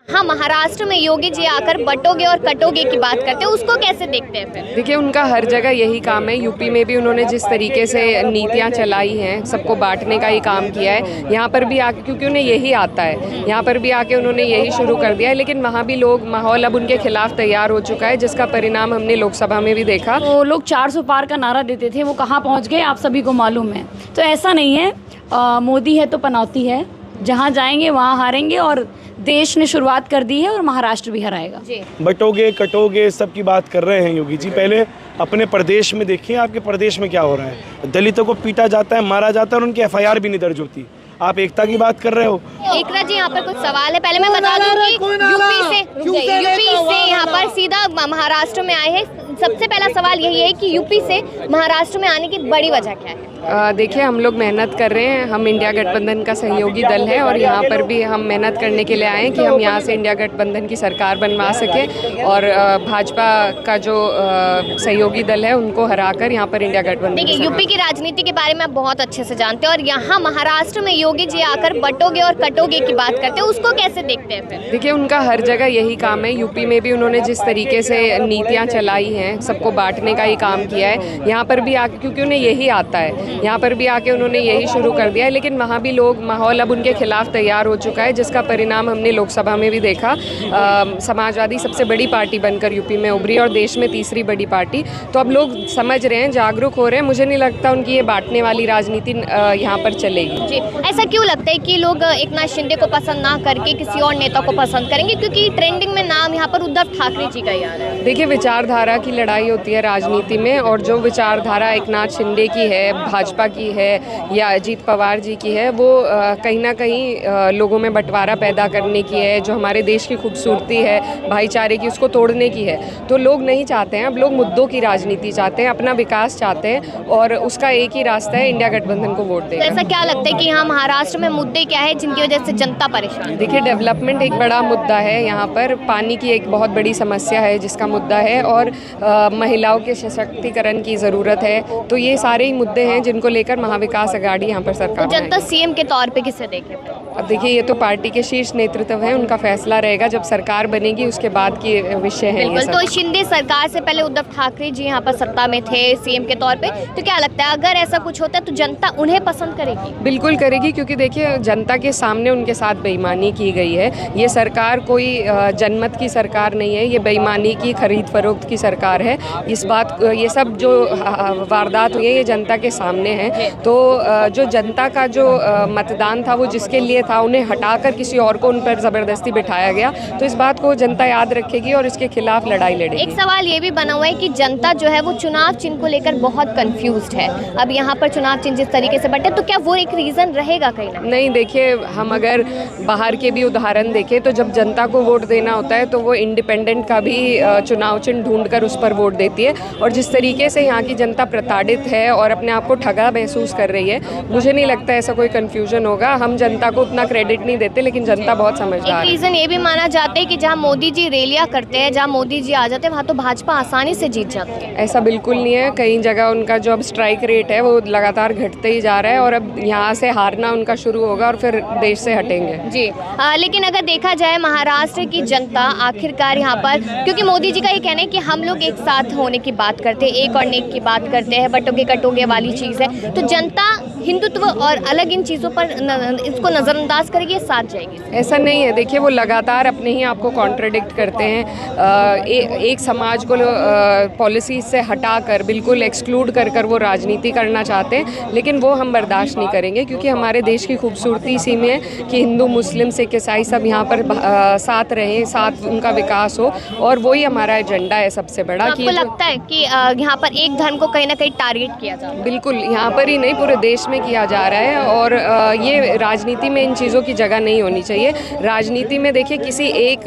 हाँ, महाराष्ट्र में योगी जी आकर बटोगे और कटोगे की बात करते हैं, उसको कैसे देखते हैं फिर? देखिए, उनका हर जगह यही काम है। यूपी में भी उन्होंने जिस तरीके से नीतियां चलाई हैं, सबको बांटने का ही काम किया है। यहाँ पर भी आके, क्योंकि उन्हें यही आता है, यहाँ पर भी आके उन्होंने यही शुरू कर दिया है। लेकिन वहाँ भी लोग, माहौल अब उनके खिलाफ तैयार हो चुका है, जिसका परिणाम हमने लोकसभा में भी देखा। तो लोग 400 पार का नारा देते थे, वो कहाँ पहुँच गए आप सभी को मालूम है। तो ऐसा नहीं है, मोदी है तो पनौती है, जहाँ जाएंगे वहाँ हारेंगे। और देश ने शुरुआत कर दी है और महाराष्ट्र भी हराएगा। बटोगे कटोगे सब की बात कर रहे हैं योगी जी। पहले अपने प्रदेश में देखिए, आपके प्रदेश में क्या हो रहा है। दलितों को पीटा जाता है, मारा जाता है और उनकी FIR भी नहीं दर्ज होती। आप एकता की बात कर रहे हो। एकता जी, यहाँ पर कुछ सवाल है। पहले मैं बता दूं कि यूपी से यहाँ पर सीधा महाराष्ट्र में आए हैं। सबसे पहला सवाल यही है कि यूपी से महाराष्ट्र में आने की बड़ी वजह क्या है? देखिए, हम लोग मेहनत कर रहे हैं। हम इंडिया गठबंधन का सहयोगी दल है और यहाँ पर भी हम मेहनत करने के लिए आए हैं कि हम यहाँ से इंडिया गठबंधन की सरकार बनवा सकें और भाजपा का जो सहयोगी दल है उनको हराकर यहाँ पर इंडिया गठबंधन। देखिए, यूपी की राजनीति के बारे में आप बहुत अच्छे से जानते हैं और यहाँ महाराष्ट्र में योगी जी आकर बटोगे और कटोगे की बात करते हैं, उसको कैसे देखते हैं फिर? देखिए, उनका हर जगह यही काम है। यूपी में भी उन्होंने जिस तरीके से नीतियाँ चलाई हैं, सबको बांटने का ही काम किया है। यहाँ पर भी आके, क्योंकि उन्हें यही आता है, यहाँ पर भी आके उन्होंने यही शुरू कर दिया है। लेकिन वहाँ भी लोग, माहौल अब उनके खिलाफ तैयार हो चुका है, जिसका परिणाम हमने लोकसभा में भी देखा। समाजवादी सबसे बड़ी पार्टी बनकर यूपी में उभरी और देश में तीसरी बड़ी पार्टी। तो अब लोग समझ रहे हैं, जागरूक हो रहे हैं। मुझे नहीं लगता उनकी ये बांटने वाली राजनीति यहाँ पर चलेगी। जी, ऐसा क्यों लगता है कि लोग एकनाथ शिंदे को पसंद ना करके किसी और नेता को पसंद करेंगे? क्योंकि ट्रेंडिंग में नाम यहाँ पर उद्धव ठाकरे जी का ही आ रहा है। देखिए, विचारधारा की लड़ाई होती है राजनीति में, और जो विचारधारा एकनाथ शिंदे की है, भाजपा की है या अजीत पवार जी की है, वो कहीं ना कहीं लोगों में बंटवारा पैदा करने की है। जो हमारे देश की खूबसूरती है, भाईचारे की, उसको तोड़ने की है। तो लोग नहीं चाहते हैं। अब लोग मुद्दों की राजनीति चाहते हैं, अपना विकास चाहते हैं और उसका एक ही रास्ता है, इंडिया गठबंधन को वोट देना। तो ऐसा क्या लगता है कि यहाँ महाराष्ट्र में मुद्दे क्या है जिनकी वजह से जनता परेशान है? देखिए, डेवलपमेंट एक बड़ा मुद्दा है। यहाँ पर पानी की एक बहुत बड़ी समस्या है जिसका मुद्दा है, और महिलाओं के सशक्तिकरण की ज़रूरत है। तो ये सारे ही मुद्दे हैं जिनको लेकर महाविकास अघाड़ी यहाँ पर सरकार। तो जनता CM के तौर पे किसे देखे? अब देखिए, ये तो पार्टी के शीर्ष नेतृत्व है, उनका फैसला रहेगा। जब सरकार बनेगी उसके बाद की विषय है ये सब। तो शिंदे सरकार से पहले उद्धव ठाकरे जी यहाँ पर सत्ता में थे CM के तौर पे, तो क्या लगता है अगर ऐसा कुछ होता है तो जनता उन्हें पसंद करेगी? बिल्कुल करेगी, क्योंकि देखिए, जनता के सामने उनके साथ बेईमानी की गई है। ये सरकार कोई जनमत की सरकार नहीं है, ये बेईमानी की, खरीद फरोख्त की सरकार है। इस बात, ये सब जो वारदात हुई है, ये जनता के सामने है। तो जो जनता का जो मतदान था वो जिसके लिए था, उन्हें हटाकर किसी और को उन पर ज़बरदस्ती बिठाया गया। तो इस बात को जनता याद रखेगी और इसके खिलाफ लड़ाई लड़ेगी। एक सवाल ये भी बना हुआ है कि जनता जो है वो चुनाव चिन्ह को लेकर बहुत कंफ्यूज्ड है। अब यहाँ पर चुनाव चिन्ह जिस तरीके से बटे, तो क्या वो एक रीज़न रहेगा कहीं ना? नहीं, देखिए, हम अगर बाहर के भी उदाहरण देखें तो जब जनता को वोट देना होता है तो वो इंडिपेंडेंट का भी चुनाव चिन्ह ढूंढकर उस पर वोट देती है। और जिस तरीके से यहाँ की जनता प्रताड़ित है और अपने आप को ठगा महसूस कर रही है, मुझे नहीं लगता ऐसा कोई कंफ्यूजन होगा। हम जनता को उतना क्रेडिट नहीं देते, लेकिन जनता बहुत समझदार है। एक रीज़न ये भी माना जाता है कि जहाँ मोदी जी रैलियाँ करते हैं, जहाँ मोदी जी आ जाते हैं, वहाँ तो भाजपा आसानी से जीत जाती है। ऐसा बिल्कुल नहीं है। कई जगह उनका जो अब स्ट्राइक रेट है वो लगातार घटते ही जा रहा है और अब यहाँ से हारना उनका शुरू होगा और फिर देश से हटेंगे। जी, लेकिन अगर देखा जाए महाराष्ट्र की जनता आखिरकार यहाँ पर, क्योंकि मोदी जी का ये कहना है कि हम लोग एक साथ होने की बात करते हैं, एक और नेक की बात करते हैं, बटोगे कटोगे वाली चीज़ है, तो जनता हिंदुत्व और अलग इन चीज़ों पर इसको नज़रअंदाज करेगी, साथ जाएगी? ऐसा नहीं है। देखिए, वो लगातार अपने ही आप को कॉन्ट्रडिक्ट करते हैं। एक समाज को पॉलिसी से हटाकर, बिल्कुल एक्सक्लूड कर वो राजनीति करना चाहते हैं, लेकिन वो हम बर्दाश्त नहीं करेंगे, क्योंकि हमारे देश की खूबसूरती इसी में है कि हिंदू, मुस्लिम, सिख, ईसाई सब यहाँ पर साथ रहें, साथ उनका विकास हो, और वही हमारा एजेंडा है सबसे बड़ा। तो आपको लगता है कि यहाँ पर एक धर्म को कहीं ना कहीं टारगेट किया जा रहा है? बिल्कुल, यहाँ पर ही नहीं, पूरे देश में किया जा रहा है। और ये राजनीति में इन चीज़ों की जगह नहीं होनी चाहिए। राजनीति में देखिए, किसी एक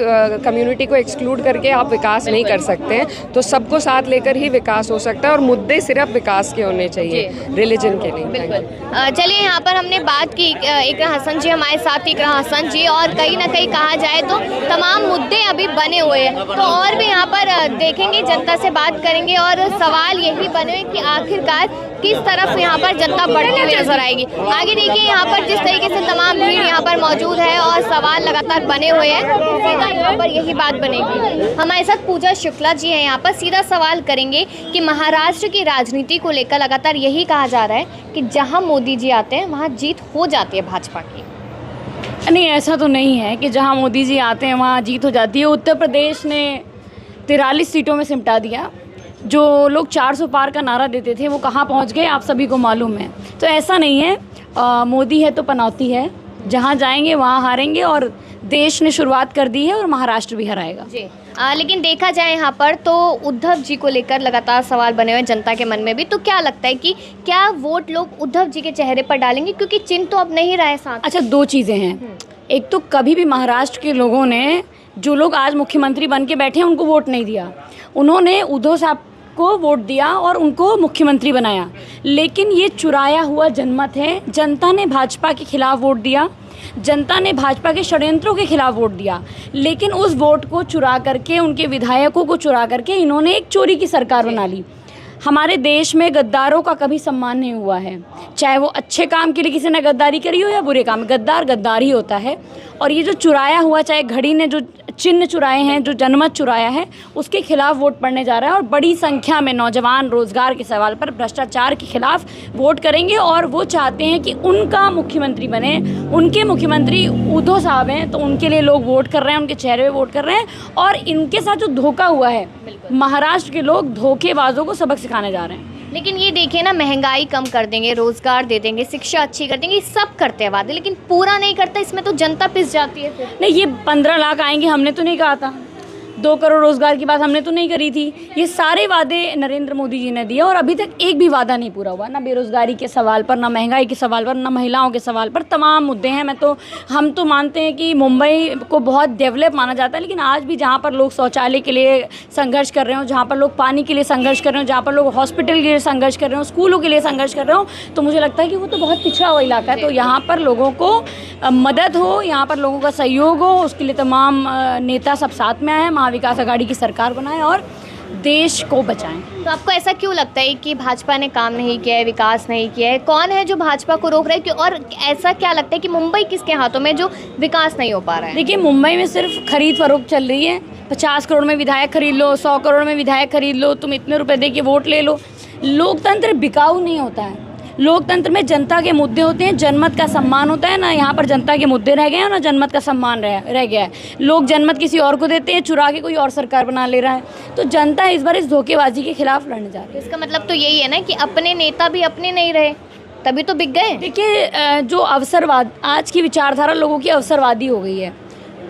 कम्युनिटी को एक्सक्लूड करके आप विकास नहीं कर सकते हैं। तो सबको साथ लेकर ही विकास हो सकता है, और मुद्दे सिर्फ विकास के होने चाहिए, रिलीजन के नहीं। बिल्कुल। चलिए, यहाँ पर हमने बात की, इकरा हसन जी हमारे साथ, इकरा हसन जी, और कहीं ना कहीं कहा जाए तो तमाम मुद्दे अभी बने हुए हैं। तो और भी यहाँ पर देखेंगे, जनता से बात करेंगे, और सवाल यही बने हुए कि आखिरकार किस तरफ यहाँ पर जनता बढ़ती हुई नजर आएगी। आगे देखिए, यहाँ पर जिस तरीके से तमाम भीड़ यहाँ पर मौजूद है और सवाल लगातार बने हुए हैं। यहाँ पर यही बात बनेगी। हमारे साथ पूजा शुक्ला जी हैं यहाँ पर। सीधा सवाल करेंगे कि महाराष्ट्र की राजनीति को लेकर लगातार यही कहा जा रहा है कि जहाँ मोदी जी आते हैं वहाँ जीत हो जाती है भाजपा की। नहीं, ऐसा तो नहीं है कि जहाँ मोदी जी आते हैं वहाँ जीत हो जाती है। उत्तर प्रदेश ने 43 सीटों में सिमटा दिया। जो लोग 400 पार का नारा देते थे वो कहाँ पहुँच गए आप सभी को मालूम है। तो ऐसा नहीं है, मोदी है तो पनौती है, जहाँ जाएंगे वहाँ हारेंगे और देश ने शुरुआत कर दी है और महाराष्ट्र भी हराएगा जी। लेकिन देखा जाए यहाँ पर तो उद्धव जी को लेकर लगातार सवाल बने हुए हैं जनता के मन में भी। तो क्या लगता है कि क्या वोट लोग उद्धव जी के चेहरे पर डालेंगे, क्योंकि चिन्ह तो अब नहीं रहा है साथ? अच्छा, दो चीज़ें हैं। एक तो कभी भी महाराष्ट्र के लोगों ने, जो लोग आज मुख्यमंत्री बन के बैठे हैं, उनको वोट नहीं दिया। उन्होंने उद्धव साहब को वोट दिया और उनको मुख्यमंत्री बनाया। लेकिन ये चुराया हुआ जनमत है। जनता ने भाजपा के खिलाफ वोट दिया, जनता ने भाजपा के षड्यंत्रों के खिलाफ वोट दिया, लेकिन उस वोट को चुरा करके, उनके विधायकों को चुरा करके इन्होंने एक चोरी की सरकार बना ली। हमारे देश में गद्दारों का कभी सम्मान नहीं हुआ है, चाहे वो अच्छे काम के लिए किसी ने गद्दारी करी हो या बुरे काम। गद्दार गद्दार ही होता है। और ये जो चुराया हुआ, चाहे घड़ी ने जो चिन्ह चुराए हैं, जो जनमत चुराया है, उसके खिलाफ वोट पड़ने जा रहा है। और बड़ी संख्या में नौजवान रोजगार के सवाल पर, भ्रष्टाचार के खिलाफ वोट करेंगे। और वो चाहते हैं कि उनका मुख्यमंत्री बने। उनके मुख्यमंत्री उद्धव साहब हैं, तो उनके लिए लोग वोट कर रहे हैं, उनके चेहरे पे वोट कर रहे हैं। और इनके साथ जो धोखा हुआ है, महाराष्ट्र के लोग धोखेबाजों को सबक सिखाने जा रहे हैं। लेकिन ये देखिए ना, महंगाई कम कर देंगे, रोजगार दे देंगे, शिक्षा अच्छी कर देंगे, ये सब करते हैं वादे, लेकिन पूरा नहीं करता। इसमें तो जनता पिस जाती है फिर। नहीं, ये 15 लाख आएंगे हमने तो नहीं कहा था। 2 करोड़ रोजगार की बात हमने तो नहीं करी थी। ये सारे वादे नरेंद्र मोदी जी ने दिए और अभी तक एक भी वादा नहीं पूरा हुआ। ना बेरोजगारी के सवाल पर, ना महंगाई के सवाल पर, ना महिलाओं के सवाल पर। तमाम मुद्दे हैं। हम तो मानते हैं कि मुंबई को बहुत डेवलप माना जाता है, लेकिन आज भी जहाँ पर लोग शौचालय के लिए संघर्ष कर रहे हो, जहाँ पर लोग पानी के लिए संघर्ष कर रहे हो, जहाँ पर लोग हॉस्पिटल के लिए संघर्ष कर रहे हो, स्कूलों के लिए संघर्ष कर रहे हो, तो मुझे लगता है कि वो तो बहुत पिछड़ा हुआ इलाका है। तो यहाँ पर लोगों को मदद हो, यहाँ पर लोगों का सहयोग हो, उसके लिए तमाम नेता सब साथ में आए, महाविकास आघाड़ी की सरकार बनाएं और देश को बचाएं। तो आपको ऐसा क्यों लगता है कि भाजपा ने काम नहीं किया है, विकास नहीं किया है? कौन है जो भाजपा को रोक रहा है? और ऐसा क्या लगता है कि मुंबई किसके हाथों में जो विकास नहीं हो पा रहा है? देखिए, मुंबई में सिर्फ खरीद फरोख्त चल रही है। 50 करोड़ में विधायक खरीद लो, 100 करोड़ में विधायक खरीद लो, तुम इतने रुपए दे के वोट ले लो। लोकतंत्र बिकाऊ नहीं होता है। लोकतंत्र में जनता के मुद्दे होते हैं, जनमत का सम्मान होता है। ना यहाँ पर जनता के मुद्दे रह गए हैं, ना जनमत का सम्मान रह गया है। लोग जनमत किसी और को देते हैं, चुरा के कोई और सरकार बना ले रहा है। तो जनता इस बार इस धोखेबाजी के खिलाफ लड़ने जा रही है। इसका मतलब तो यही है ना कि अपने नेता भी अपने नहीं रहे, तभी तो बिक गए। देखिए, जो अवसरवाद, आज की विचारधारा लोगों की अवसरवादी हो गई है।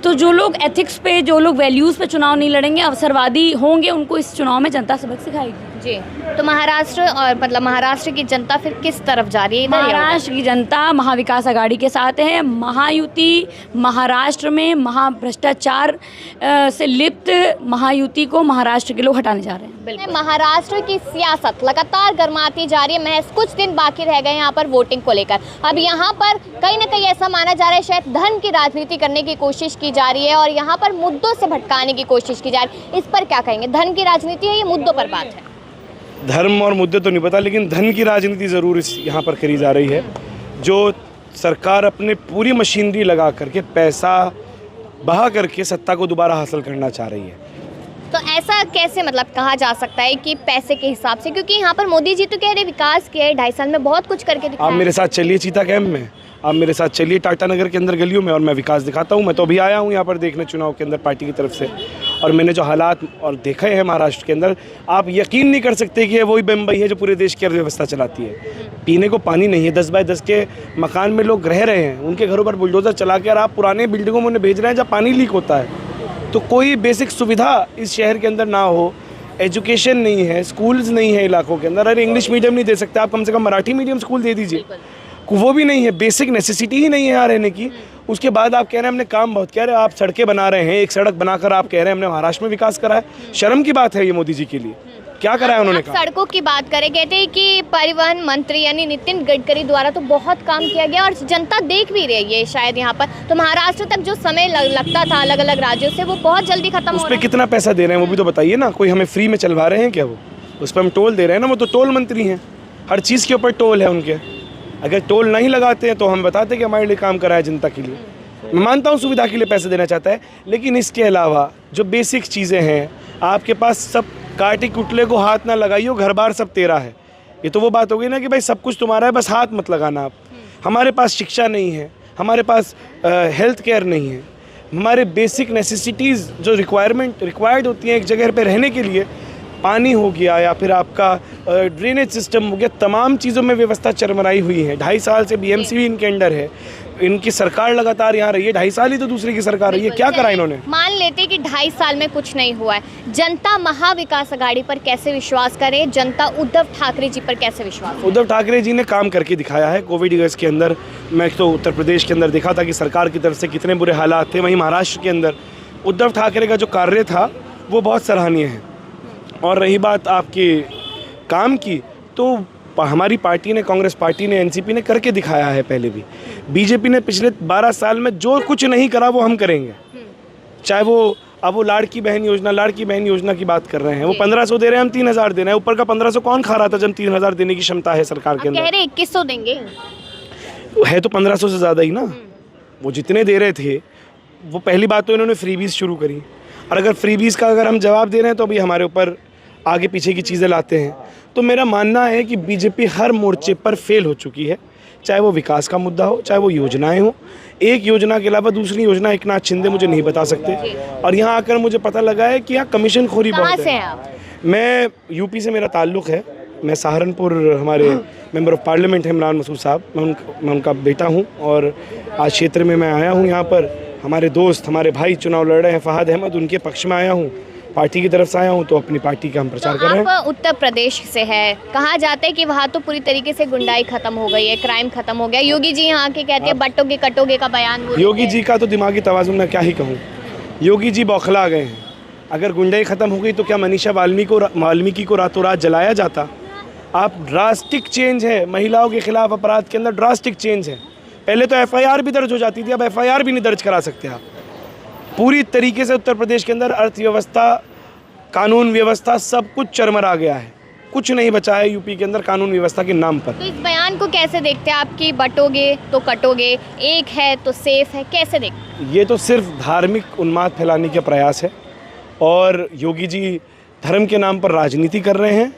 तो जो लोग एथिक्स पे, जो लोग वैल्यूज़ पे चुनाव नहीं लड़ेंगे, अवसरवादी होंगे, उनको इस चुनाव में जनता सबक सिखाएगी। जी। तो महाराष्ट्र और मतलब महाराष्ट्र की जनता फिर किस तरफ जा रही है? महाराष्ट्र की जनता महाविकास आघाड़ी के साथ है। महायुति महाराष्ट्र में महाभ्रष्टाचार से लिप्त महायुति को महाराष्ट्र के लोग हटाने जा रहे हैं। बिल्कुल। महाराष्ट्र की सियासत लगातार गर्माती जा रही है। महज कुछ दिन बाकी रह गए यहाँ पर वोटिंग को लेकर। अब यहाँ पर कहीं ना कहीं ऐसा माना जा रहा है शायद धन की राजनीति करने की कोशिश की जा रही है और यहाँ पर मुद्दों से भटकाने की कोशिश की जा रही है। इस पर क्या कहेंगे? धन की राजनीति है, ये मुद्दों पर बात है? धर्म और मुद्दे तो नहीं पता, लेकिन धन की राजनीति ज़रूर इस यहाँ पर करी जा रही है। जो सरकार अपने पूरी मशीनरी लगा करके, पैसा बहा करके सत्ता को दोबारा हासिल करना चाह रही है। तो ऐसा कैसे मतलब कहा जा सकता है कि पैसे के हिसाब से? क्योंकि यहाँ पर मोदी जी तो कह रहे विकास किया है, 2.5 साल में बहुत कुछ करके दिखाया। आप मेरे साथ चलिए चीता कैंप में, आप मेरे साथ चलिए टाटा नगर के अंदर गलियों में, और मैं विकास दिखाता हूँ। मैं तो अभी आया हूँ यहाँ पर देखने चुनाव के अंदर पार्टी की तरफ से, और मैंने जो हालात और देखे हैं महाराष्ट्र के अंदर, आप यकीन नहीं कर सकते कि ये वही मुंबई है जो पूरे देश की अर्थव्यवस्था चलाती है। पीने को पानी नहीं है, 10 बाय 10 के मकान में लोग रह रहे हैं, उनके घरों पर बुलडोज़र चला कर आप पुराने बिल्डिंगों में उन्हें भेज रहे हैं जहाँ पानी लीक होता है। तो कोई बेसिक सुविधा इस शहर के अंदर ना हो, एजुकेशन नहीं है, स्कूल्स नहीं है इलाकों के अंदर। अरे इंग्लिश मीडियम नहीं दे सकते आप, कम से कम मराठी मीडियम स्कूल दे दीजिए। वो भी नहीं है, बेसिक नेसेसिटी ही नहीं है यहाँ रहने की। उसके बाद आप कह रहे हैं हमने काम बहुत किया। आप सड़कें बना रहे हैं, एक सड़क बनाकर आप कह रहे हैं हमने महाराष्ट्र में विकास करा है। शर्म की बात है ये मोदी जी के लिए। क्या करा है उन्होंने? सड़कों की बात करें, कहते हैं कि परिवहन मंत्री यानी नितिन गडकरी द्वारा तो बहुत काम किया गया और जनता देख भी रही है शायद यहाँ पर। तो महाराष्ट्र तक जो समय लगता था अलग अलग राज्यों से, वो बहुत जल्दी खत्म हो रहा है। उस पर कितना पैसा दे रहे हैं वो भी तो बताइए ना। कोई हमें फ्री में चलवा रहे हैं क्या? वो उस पर हम टोल दे रहे हैं ना। वो तो टोल मंत्री हैं, हर चीज़ के ऊपर टोल है उनके। अगर टोल नहीं लगाते हैं तो हम बताते कि हमारे लिए काम करा है जनता के लिए। मैं मानता हूँ सुविधा के लिए पैसे देना चाहता है, लेकिन इसके अलावा जो बेसिक चीज़ें हैं आपके पास, सब काटे कुटले को हाथ ना लगाइयो, घर बार सब तेरा है। ये तो वो बात हो गई ना कि भाई सब कुछ तुम्हारा है, बस हाथ मत लगाना आप। हमारे पास शिक्षा नहीं है, हमारे पास हेल्थ केयर नहीं है, हमारे बेसिक नेसेसिटीज़ जो रिक्वायर्ड होती हैं एक जगह पे रहने के लिए, पानी हो गया या फिर आपका ड्रेनेज सिस्टम हो गया, तमाम चीज़ों में व्यवस्था चरमराई हुई है। 2.5 साल से बीएमसी भी इनके अंडर है, इनकी सरकार लगातार यहाँ रही है। 2.5 साल ही तो दूसरी की सरकार रही है, क्या करा इन्होंने? मान लेते कि 2.5 साल में कुछ नहीं हुआ है, जनता महाविकास आघाड़ी पर कैसे विश्वास करे, जनता उद्धव ठाकरे जी पर कैसे विश्वास करे? उद्धव ठाकरे जी ने काम करके दिखाया है। कोविड ईयर्स के अंदर मैं तो उत्तर प्रदेश के अंदर देखा था कि सरकार की तरफ से कितने बुरे हालात थे, वहीं महाराष्ट्र के अंदर उद्धव ठाकरे का जो कार्य था वो बहुत सराहनीय है। और रही बात आपके काम की, तो हमारी पार्टी ने, कांग्रेस पार्टी ने, एनसीपी ने करके दिखाया है पहले भी। बीजेपी ने पिछले 12 साल में जो कुछ नहीं करा वो हम करेंगे। चाहे वो अब वो लाड़की बहन योजना की बात कर रहे हैं, वो 1500 दे रहे हैं, हम 3000 दे रहे हैं। ऊपर का 1500 कौन खा रहा था जब 3000 देने की क्षमता है सरकार के अंदर? कह रहे 2100 देंगे, है तो 1500 से ज़्यादा ही ना। वो जितने दे रहे थे, वो पहली बात तो इन्होंने फ्रीबीज शुरू करी, और अगर फ्रीबीज का अगर हम जवाब दे रहे हैं तो अभी हमारे ऊपर आगे पीछे की चीज़ें लाते हैं। तो मेरा मानना है कि बीजेपी हर मोर्चे पर फेल हो चुकी है, चाहे वो विकास का मुद्दा हो, चाहे वो योजनाएं हो। एक योजना के अलावा दूसरी योजना एकनाथ शिंदे मुझे नहीं बता सकते, और यहाँ आकर मुझे पता लगा है कि यहाँ कमीशन खोरी बहुत से है। हैं आप? मैं यूपी से मेरा ताल्लुक़ है, मैं सहारनपुर, हमारे मेंबर ऑफ पार्लियामेंट है इमरान मसूद साहब, मैं उनका बेटा हूँ, और आज क्षेत्र में मैं आया हूँ। यहाँ पर हमारे दोस्त, हमारे भाई चुनाव लड़ रहे हैं, फहद अहमद, उनके पक्ष में आया हूँ, पार्टी की तरफ से आया हूँ, तो अपनी पार्टी का हम प्रचार कर रहे हैं। आप उत्तर प्रदेश से है, कहा जाता है कि वहाँ तो पूरी तरीके से गुंडाई खत्म हो गई है, क्राइम खत्म हो गया। योगी जी यहाँ के कहते हैं बट्टोगे कटोगे का बयान। योगी जी का तो दिमागी तवाज़ुन मैं क्या ही कहूँ, योगी जी बौखला गए हैं। अगर गुंडाई खत्म हो गई तो क्या मनीषा वाल्मीकि को रातों रात जलाया जाता? आप ड्रास्टिक चेंज है महिलाओं के खिलाफ अपराध के अंदर, ड्रास्टिक चेंज है। पहले तो एफआईआर भी दर्ज हो जाती थी, अब एफआईआर भी नहीं दर्ज करा सकते आप। पूरी तरीके से उत्तर प्रदेश के अंदर अर्थव्यवस्था, कानून व्यवस्था, सब कुछ चरमरा गया है, कुछ नहीं बचा है यूपी के अंदर कानून व्यवस्था के नाम पर। तो इस बयान को कैसे देखते हैं आप कि बटोगे तो कटोगे, एक है तो सेफ है, कैसे देखते? ये तो सिर्फ धार्मिक उन्माद फैलाने के प्रयास है, और योगी जी धर्म के नाम पर राजनीति कर रहे हैं,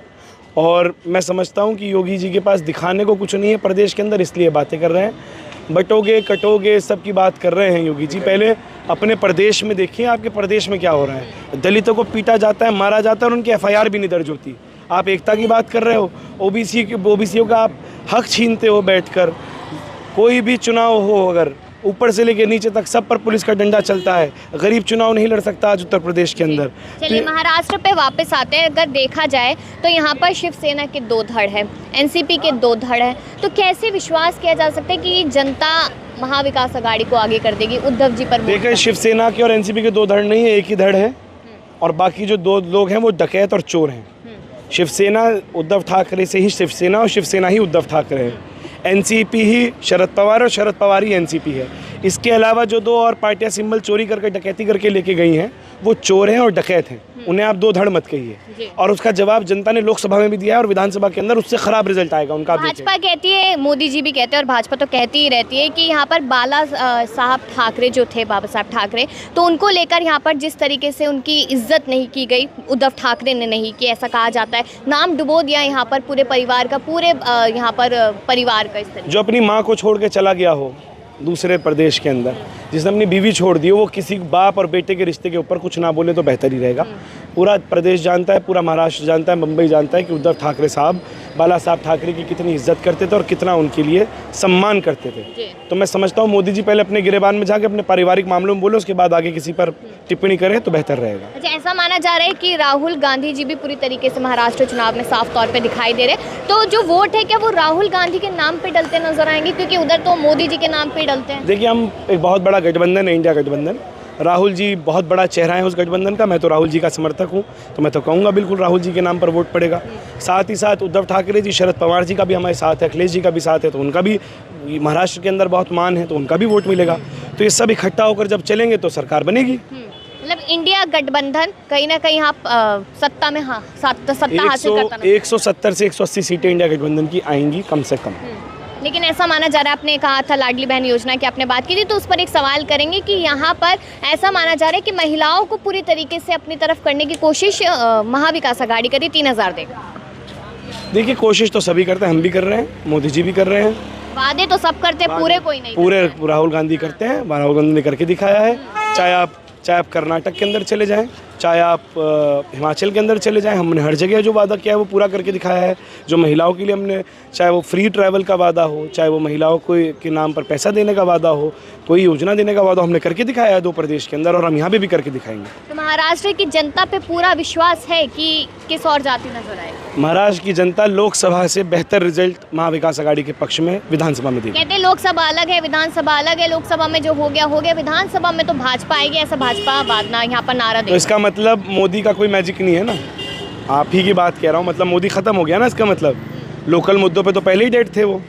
और मैं समझता हूँ कि योगी जी के पास दिखाने को कुछ नहीं है प्रदेश के अंदर, इसलिए बातें कर रहे हैं। बटोगे कटोगे सब की बात कर रहे हैं योगी जी। पहले अपने प्रदेश में देखिए, आपके प्रदेश में क्या हो रहा है। दलितों को पीटा जाता है, मारा जाता है, और उनकी एफआईआर भी नहीं दर्ज होती। आप एकता की बात कर रहे हो, ओबीसीओ का आप हक छीनते हो बैठकर। कोई भी चुनाव हो, अगर ऊपर से लेकर नीचे तक सब पर पुलिस का डंडा चलता है। गरीब चुनाव नहीं लड़ सकता आज उत्तर प्रदेश के अंदर। चलिए महाराष्ट्र पे वापस आते हैं। अगर देखा जाए तो यहाँ पर शिवसेना के 2 धड़ है, एनसीपी के 2 धड़ है, तो कैसे विश्वास किया जा सकता है कि जनता महाविकास आघाड़ी को आगे कर देगी उद्धव जी पर? देखिए, शिवसेना के और एनसीपी के 2 धड़ नहीं है, एक ही धड़ है, और बाकी जो 2 लोग हैं वो डकैत और चोर हैं। शिवसेना उद्धव ठाकरे से ही शिवसेना, और शिवसेना ही उद्धव ठाकरे है। एनसीपी ही शरद पवार, और शरद पवार ही एनसीपी है। इसके अलावा जो 2 और पार्टियां सिंबल चोरी करके, डकैती करके लेके गई हैं, वो चोर हैं और डकैत हैं। उन्हें आप 2 धड़ मत कहिए, और उसका जवाब जनता ने लोकसभा में भी दिया है, और विधानसभा के अंदर उससे खराब रिजल्ट आएगा उनका। भाजपा कहती है, मोदी जी भी कहते हैं, और भाजपा तो कहती ही रहती है कि यहाँ पर बाला साहब ठाकरे जो थे, बाबा साहब ठाकरे, तो उनको लेकर यहाँ पर जिस तरीके से उनकी इज्जत नहीं की गई, उद्धव ठाकरे ने नहीं की, ऐसा कहा जाता है। नाम डुबो दिया यहाँ पर पूरे परिवार का, पूरे यहाँ पर परिवार का। इस तरीके जो अपनी माँ को छोड़ के चला गया हो दूसरे प्रदेश के अंदर, जिसने अपनी बीवी छोड़ दी हो, वो किसी बाप और बेटे के रिश्ते के ऊपर कुछ ना बोले तो बेहतर ही रहेगा। पूरा प्रदेश जानता है, पूरा महाराष्ट्र जानता है, मुंबई जानता है कि उद्धव ठाकरे साहब बाला साहब ठाकरे की कितनी इज्जत करते थे और कितना उनके लिए सम्मान करते थे। तो मैं समझता हूँ मोदी जी पहले अपने गिरेबान में जाके अपने पारिवारिक मामलों में बोले, उसके बाद आगे किसी पर टिप्पणी करें तो बेहतर रहेगा। अच्छा, ऐसा माना जा रहा है कि राहुल गांधी जी भी पूरी तरीके से महाराष्ट्र चुनाव में साफ तौर पे दिखाई दे रहे, तो जो वोट है क्या वो राहुल गांधी के नाम पे डलते नजर आएंगे, क्योंकि उधर तो मोदी जी के नाम पे डलते हैं? देखिए, हम एक बहुत बड़ा गठबंधन है, इंडिया गठबंधन। राहुल जी बहुत बड़ा चेहरा है उस गठबंधन का। मैं तो राहुल जी का समर्थक हूँ, तो मैं तो कहूँगा बिल्कुल राहुल जी के नाम पर वोट पड़ेगा। साथ ही साथ उद्धव ठाकरे जी, शरद पवार जी का भी हमारे साथ है, अखिलेश जी का भी साथ है, तो उनका भी महाराष्ट्र के अंदर बहुत मान है, तो उनका भी वोट मिलेगा। तो ये सब इकट्ठा होकर जब चलेंगे तो सरकार बनेगी। मतलब इंडिया गठबंधन कहीं ना कहीं आप सत्ता में सत्ता हासिल करता है। 170 से 180 सीटें इंडिया गठबंधन की आएंगी कम से कम। लेकिन ऐसा माना जा रहा है, आपने कहा था लाडली बहन योजना की आपने बात की थी, तो उस पर एक सवाल करेंगे कि यहाँ पर ऐसा माना जा रहा है कि महिलाओं को पूरी तरीके से अपनी तरफ करने की कोशिश महाविकास आघाड़ी करी, 3,000 देगा। देखिए, कोशिश तो सभी करते हैं, हम भी कर रहे हैं, मोदी जी भी कर रहे हैं, वादे तो सब करते हैं, पूरे कोई नहीं पूरे राहुल गांधी करते हैं, राहुल गांधी ने करके दिखाया है। चाहे आप कर्नाटक के अंदर चले जाएं, चाहे आप हिमाचल के अंदर चले जाएं, हमने हर जगह जो वादा किया है वो पूरा करके दिखाया है। जो महिलाओं के लिए हमने, चाहे वो फ्री ट्रैवल का वादा हो, चाहे वो महिलाओं को के नाम पर पैसा देने का वादा हो, कोई योजना देने का वादा, हमने करके दिखाया है 2 प्रदेश के अंदर, और हम यहाँ पे भी करके दिखाएंगे। तो महाराष्ट्र की जनता पे पूरा विश्वास है कि किस और जाति नजर आएगी? महाराष्ट्र की जनता लोकसभा से बेहतर रिजल्ट महाविकास आघाड़ी के पक्ष में विधानसभा में देगी। कहते हैं लोकसभा अलग है, विधानसभा अलग है, लोकसभा में जो हो गया, विधानसभा में तो भाजपा आएगी, ऐसा भाजपा वादना यहाँ पर नारा तो दे। इसका मतलब मोदी का कोई मैजिक नहीं है ना, आप ही की बात कह रहा हूँ, मतलब मोदी ख़त्म हो गया ना, इसका मतलब लोकल मुद्दों पे तो पहले ही डेड थे वो,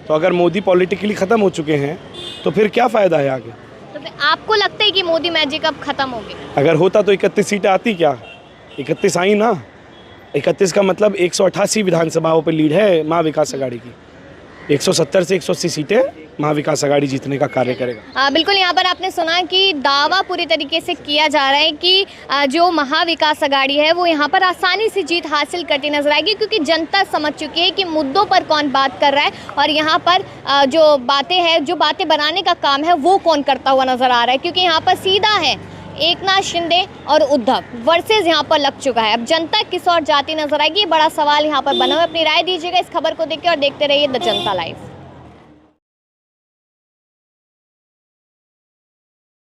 तो अगर मोदी पॉलिटिकली ख़त्म हो चुके हैं तो फिर क्या फ़ायदा है आगे? तो फिर आपको लगता है कि मोदी मैजिक अब खत्म हो गया? अगर होता तो 31 सीटें आती, क्या 31 आई ना, 31 का मतलब 188 विधानसभाओं पर लीड है महाविकास आघाड़ी की, 170 से 180 सीटें महाविकास आघाड़ी जीतने का कार्य करेगा। बिल्कुल, यहाँ पर आपने सुना कि दावा पूरी तरीके से किया जा रहा है कि जो महाविकास आघाड़ी है वो यहाँ पर आसानी से जीत हासिल करती नजर आएगी, क्योंकि जनता समझ चुकी है कि मुद्दों पर कौन बात कर रहा है, और यहाँ पर जो बातें बनाने का काम है वो कौन करता हुआ नजर आ रहा है, क्योंकि यहाँ पर सीधा है एकनाथ शिंदे और उद्धव वर्सेस यहाँ पर लग चुका है। अब जनता किस और जाती नजर आएगी, बड़ा सवाल यहाँ पर बना हुआ है। अपनी राय दीजिएगा इस खबर को देख के, और देखते रहिए द जनता लाइव।